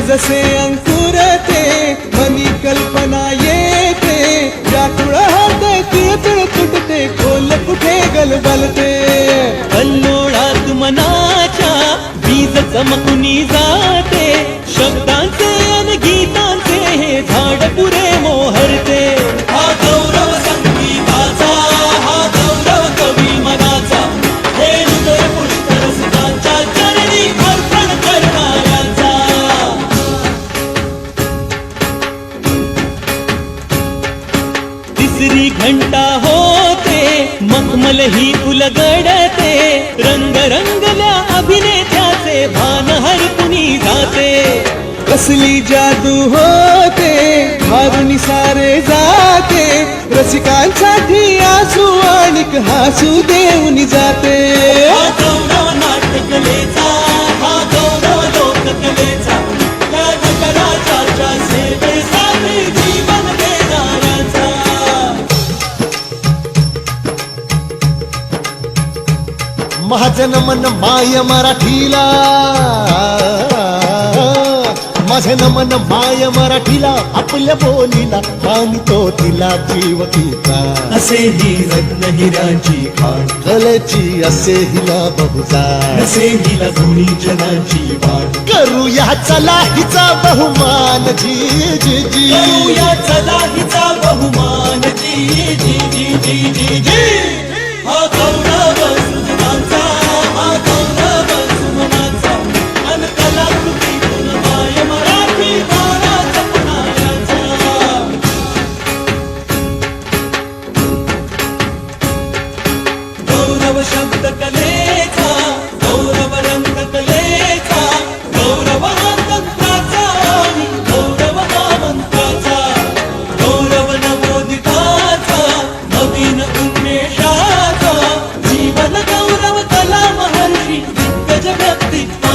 जसे अंकुरते मनी कल्पना येते व्याकुळ होते तिळतिळ तुटते खोल कुठे गलबलते कल्लोळात मनाच्या बीज चमकुनी जाते शब्दांचे अन गीतांचे हे झाड पुरे मोहरते हा गौरव संगीताचा हा गौरव कवी मनाचा हे हृदय पुष्करसिकांच्या चरणी अर्पण करणाऱ्यांचा तिसरी घंटा होते मखमल ही उलगडते रंग रंगल्या अभिनेत्याचे भान हरपुनी जाते कसली जादू होते भावनी सारे जाते रसिकांसाठी आसू आणिक हासू देऊन जाते हा गौरव नाट्यकलेचा हा गौरव लोककलेचा या जगराच्या सेवेसाठी जीवन देणाऱ्याचा माझं नमन माय मराठीला माझे नमन माय मराठीला आपल्या बोलीला मानतो तिला जीव तिचा असे ही रत्न हिऱ्यांची खाण कलेची असे हिला बहुजाण असे हिला दोन्ही जनाची वाट करूया चला हिचा बहुमान जी जी जी करूया चला हिचा बहुमान जी जी जी जी जी जी हा गौरव सुजनांचा हा गौरव सुमनांचा अन कलाकृतीतून माय मराठी वारा जपणाऱ्याचा गौरव शब्द कलेचा गौरव रंग कलेचा गौरव हा तंत्राचा आणि गौरव हा मंत्राचा गौरव नवोदिताचा नवीन उन्मेषाचा जीवन गौरव कला महर्षी दिग्गज व्यक्तित्व